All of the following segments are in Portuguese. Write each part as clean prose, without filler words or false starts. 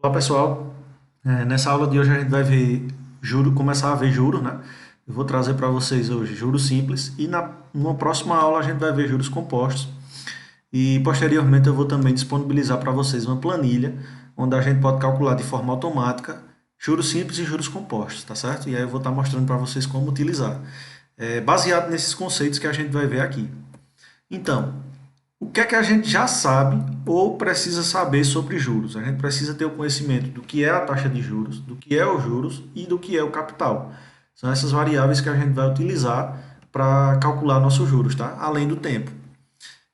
Olá pessoal, nessa aula de hoje a gente vai ver começar a ver juros, né? Eu vou trazer para vocês hoje juros simples e numa próxima aula a gente vai ver juros compostos e posteriormente eu vou também disponibilizar para vocês uma planilha onde a gente pode calcular de forma automática juros simples e juros compostos, tá certo? E aí eu vou estar mostrando para vocês como utilizar, baseado nesses conceitos que a gente vai ver aqui. Então, o que é que a gente já sabe ou precisa saber sobre juros? A gente precisa ter o conhecimento do que é a taxa de juros, do que é os juros e do que é o capital. São essas variáveis que a gente vai utilizar para calcular nossos juros, tá? Além do tempo.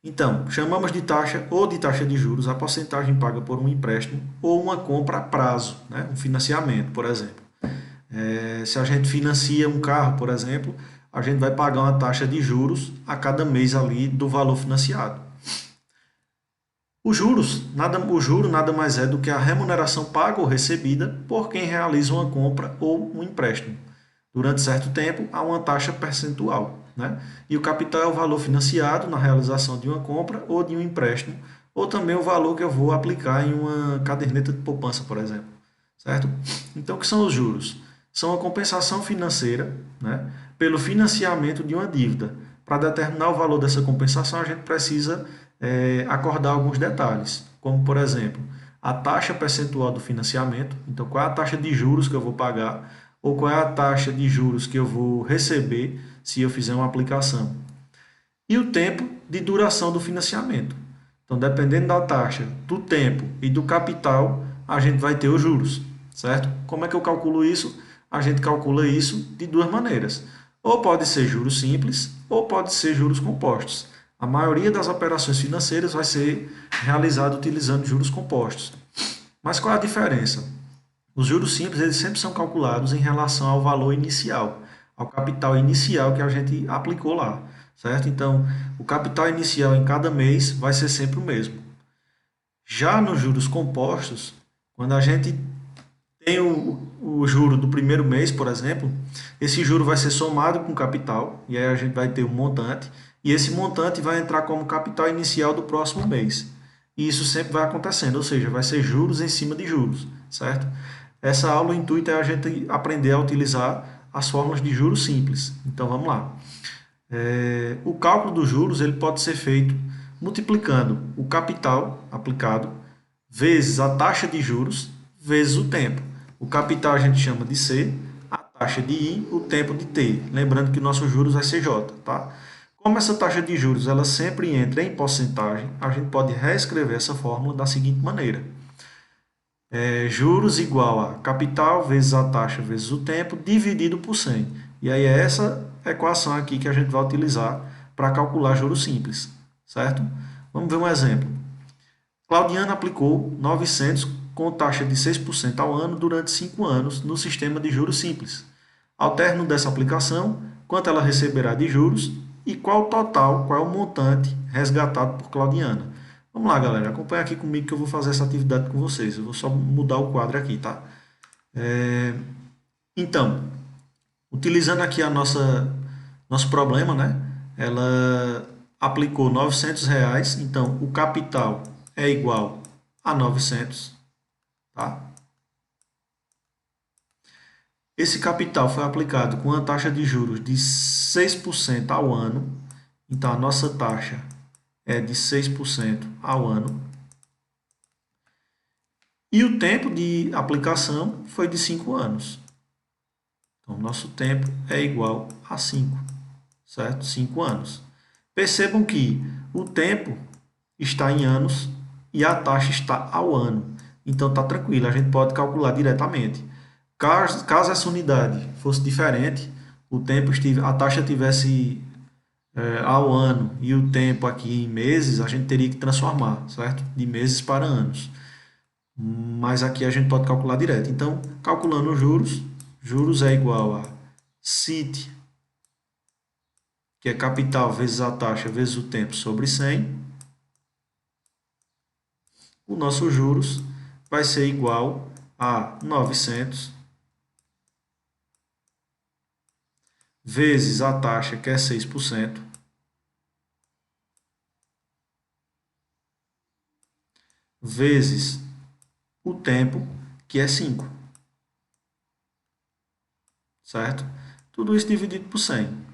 Então, chamamos de taxa ou de taxa de juros a porcentagem paga por um empréstimo ou uma compra a prazo, né? Um financiamento, por exemplo. Se a gente financia um carro, por exemplo, a gente vai pagar uma taxa de juros a cada mês ali do valor financiado. O juro nada mais é do que a remuneração paga ou recebida por quem realiza uma compra ou um empréstimo. Durante certo tempo, há uma taxa percentual, né? E o capital é o valor financiado na realização de uma compra ou de um empréstimo, ou também o valor que eu vou aplicar em uma caderneta de poupança, por exemplo, certo? Então, o que são os juros? São a compensação financeira, né, pelo financiamento de uma dívida. Para determinar o valor dessa compensação, a gente precisa acordar alguns detalhes, como, por exemplo, a taxa percentual do financiamento. Então, qual é a taxa de juros que eu vou pagar, ou qual é a taxa de juros que eu vou receber se eu fizer uma aplicação. E o tempo de duração do financiamento. Então, dependendo da taxa, do tempo e do capital, a gente vai ter os juros, certo? Como é que eu calculo isso? A gente calcula isso de duas maneiras. Ou pode ser juros simples, ou pode ser juros compostos. A maioria das operações financeiras vai ser realizada utilizando juros compostos. Mas qual é a diferença? Os juros simples eles sempre são calculados em relação ao valor inicial, ao capital inicial que a gente aplicou lá, certo? Então, o capital inicial em cada mês vai ser sempre o mesmo. Já nos juros compostos, quando a gente tem o juro do primeiro mês, por exemplo, esse juro vai ser somado com o capital, e aí a gente vai ter um montante, e esse montante vai entrar como capital inicial do próximo mês. E isso sempre vai acontecendo, ou seja, vai ser juros em cima de juros, certo? Essa aula, o intuito é a gente aprender a utilizar as fórmulas de juros simples. Então vamos lá. O cálculo dos juros ele pode ser feito multiplicando o capital aplicado vezes a taxa de juros vezes o tempo. O capital a gente chama de C, a taxa de I, o tempo de T. Lembrando que o nosso juros vai ser J, tá? Como essa taxa de juros ela sempre entra em porcentagem, a gente pode reescrever essa fórmula da seguinte maneira: juros igual a capital vezes a taxa vezes o tempo dividido por 100. E aí é essa equação aqui que a gente vai utilizar para calcular juros simples, certo? Vamos ver um exemplo. Claudiana aplicou 900 com taxa de 6% ao ano durante 5 anos no sistema de juros simples. Ao término dessa aplicação, quanto ela receberá de juros e qual o total, qual é o montante resgatado por Claudiana. Vamos lá, galera, acompanha aqui comigo que eu vou fazer essa atividade com vocês. Eu vou só mudar o quadro aqui, tá? Então, utilizando aqui nosso problema, né? Ela aplicou R$ 900, então o capital é igual a 900, tá? Esse capital foi aplicado com uma taxa de juros de 6% ao ano, então a nossa taxa é de 6% ao ano. E o tempo de aplicação foi de 5 anos. Então, nosso tempo é igual a 5, certo? 5 anos. Percebam que o tempo está em anos e a taxa está ao ano. Então, está tranquilo, a gente pode calcular diretamente. Caso essa unidade fosse diferente, a taxa tivesse ao ano e o tempo aqui em meses, a gente teria que transformar, certo? De meses para anos. Mas aqui a gente pode calcular direto. Então, calculando os juros, juros é igual a CIT, que é capital vezes a taxa vezes o tempo sobre 100. O nosso juros vai ser igual a 900 vezes a taxa, que é 6%, vezes o tempo, que é 5. Certo? Tudo isso dividido por 100.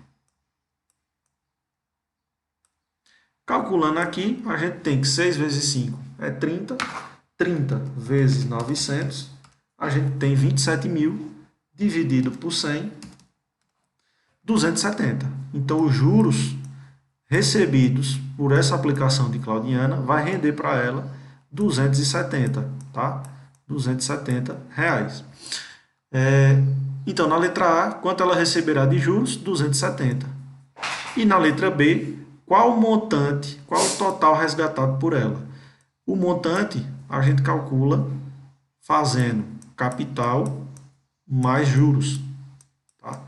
Calculando aqui, a gente tem que 6 vezes 5 é 30. 30 vezes 900, a gente tem 27.000 dividido por 100, 270. Então, os juros recebidos por essa aplicação de Claudiana vai render para ela 270, tá? 270 reais. Então, na letra A, quanto ela receberá de juros? 270. E na letra B, qual o montante, qual o total resgatado por ela? O montante a gente calcula fazendo capital mais juros. Tá?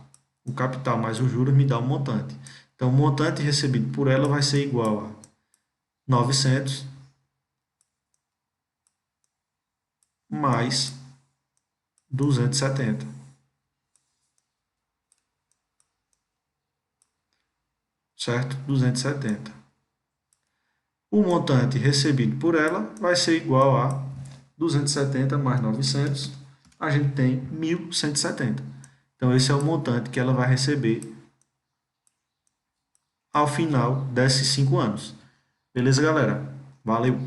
O capital mais os juros me dá o montante. Então, o montante recebido por ela vai ser igual a 900 mais 270. Certo? 270. O montante recebido por ela vai ser igual a 270 mais 900. A gente tem 1.170. Então, esse é o montante que ela vai receber ao final desses 5 anos. Beleza, galera? Valeu!